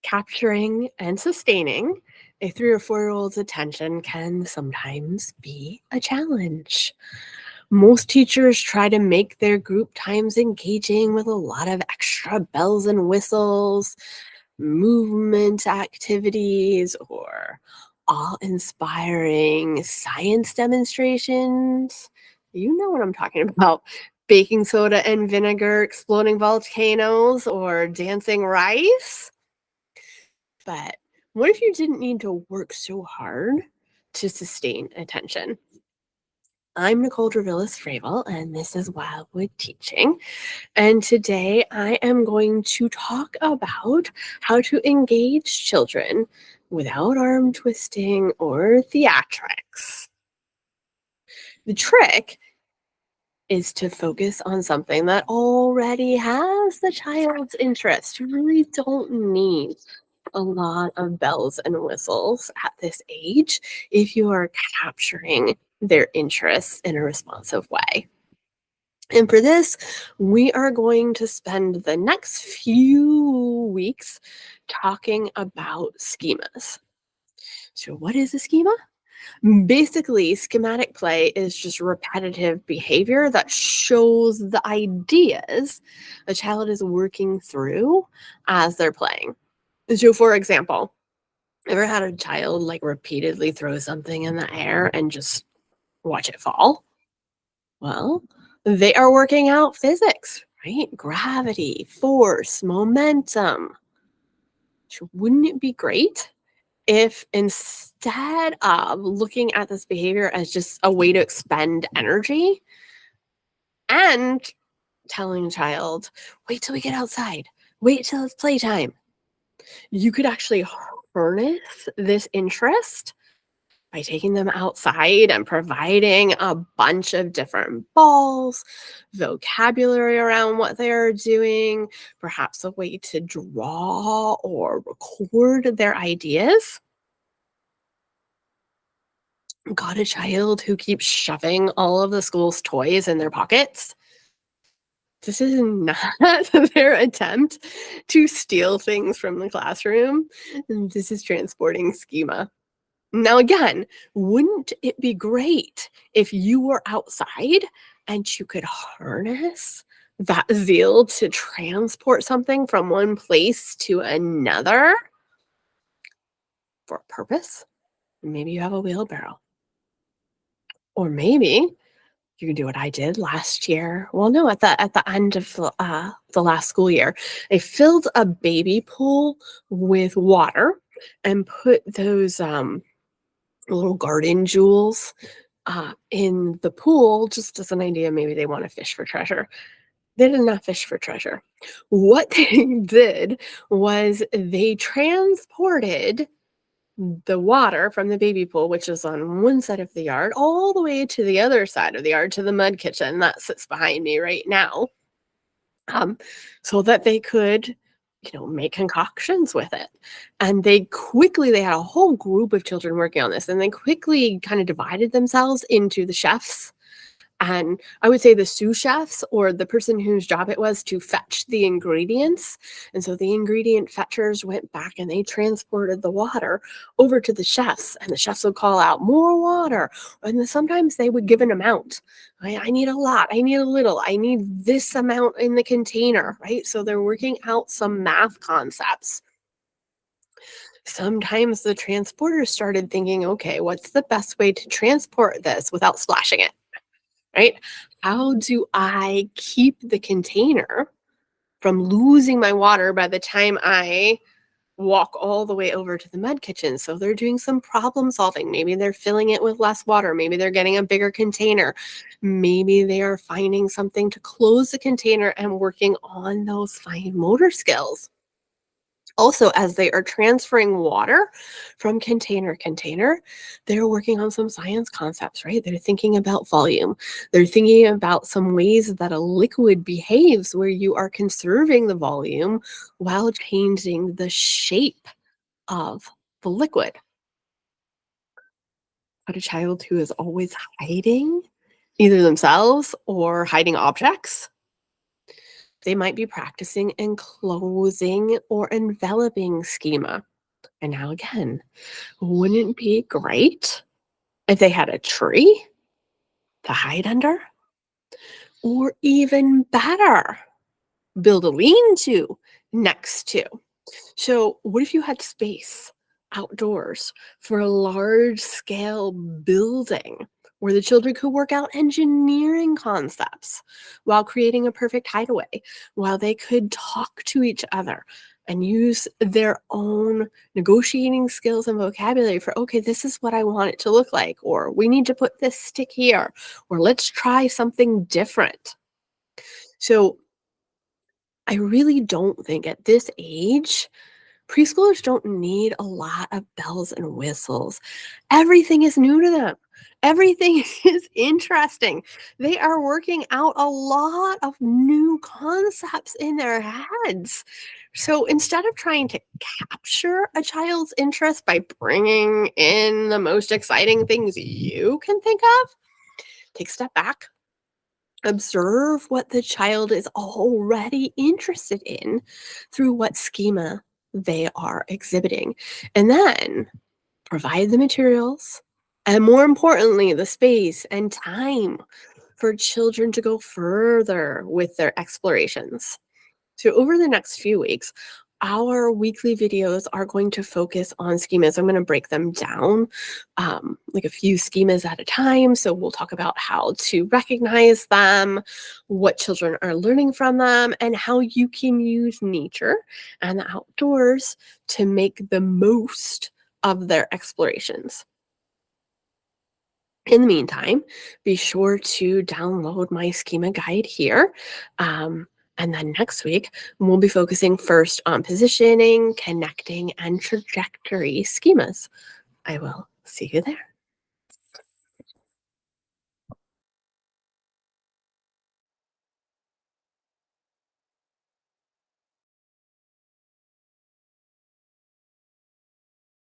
Capturing and sustaining a 3 or 4-year-old's attention can sometimes be a challenge. Most teachers try to make their group times engaging with a lot of extra bells and whistles, movement activities, or awe inspiring science demonstrations. You know what I'm talking about. Baking soda and vinegar, exploding volcanoes, or dancing rice. But what if you didn't need to work so hard to sustain attention? I'm Nicole Dravillas Fravel, and this is Wildwood Teaching. And today I am going to talk about how to engage children without arm twisting or theatrics. The trick is to focus on something that already has the child's interest. You really don't need a lot of bells and whistles at this age if you are capturing their interests in a responsive way. And for this, we are going to spend the next few weeks talking about schemas. So, what is a schema? Basically, schematic play is just repetitive behavior that shows the ideas a child is working through as they're playing. So, for example, ever had a child like repeatedly throw something in the air and just watch it fall? Well, they are working out physics, right? Gravity, force, momentum. So wouldn't it be great if instead of looking at this behavior as just a way to expend energy and telling a child, wait till we get outside, wait till it's playtime, you could actually harness this interest by taking them outside and providing a bunch of different balls, vocabulary around what they're doing, perhaps a way to draw or record their ideas. Got a child who keeps shoving all of the school's toys in their pockets? This is not their attempt to steal things from the classroom. This is transporting schema. Now, again, wouldn't it be great if you were outside and you could harness that zeal to transport something from one place to another for a purpose? Maybe you have a wheelbarrow. Or maybe you can do what I did last year. Well, no, at the end of the last school year, I filled a baby pool with water and put those little garden jewels in the pool just as an idea. Maybe they want to fish for treasure. They did not fish for treasure. What they did was they transported the water from the baby pool, which is on one side of the yard, all the way to the other side of the yard to the mud kitchen that sits behind me right now, um, so that they could, make concoctions with it. And they had a whole group of children working on this, and they quickly kind of divided themselves into the chefs and I would say the sous chefs or the person whose job it was to fetch the ingredients. And so the ingredient fetchers went back and they transported the water over to the chefs, and the chefs would call out more water. And then sometimes they would give an amount. I need a lot. I need a little. I need this amount in the container, right? So they're working out some math concepts. Sometimes the transporters started thinking, okay, what's the best way to transport this without splashing it? Right? How do I keep the container from losing my water by the time I walk all the way over to the mud kitchen? So they're doing some problem solving. Maybe they're filling it with less water. Maybe they're getting a bigger container. Maybe they are finding something to close the container and working on those fine motor skills. Also, as they are transferring water from container, they're working on some science concepts, right? They're thinking about volume. They're thinking about some ways that a liquid behaves where you are conserving the volume while changing the shape of the liquid. But a child who is always hiding either themselves or hiding objects, They might be practicing enclosing or enveloping schema. And now again, wouldn't it be great if they had a tree to hide under? Or even better, build a lean-to next to. So, what if you had space outdoors for a large scale building where the children could work out engineering concepts while creating a perfect hideaway, while they could talk to each other and use their own negotiating skills and vocabulary for, okay, this is what I want it to look like, or we need to put this stick here, or let's try something different. So, I really don't think at this age preschoolers don't need a lot of bells and whistles. Everything is new to them. Everything is interesting. They are working out a lot of new concepts in their heads. So instead of trying to capture a child's interest by bringing in the most exciting things you can think of, take a step back. Observe what the child is already interested in through what schema they are exhibiting, and then provide the materials and, more importantly, the space and time for children to go further with their explorations. So, over the next few weeks, our weekly videos are going to focus on schemas. I'm going to break them down like a few schemas at a time. So, we'll talk about how to recognize them, what children are learning from them, and how you can use nature and the outdoors to make the most of their explorations. In the meantime, be sure to download my schema guide here. Um, and then next week, we'll be focusing first on positioning, connecting, and trajectory schemas. I will see you there.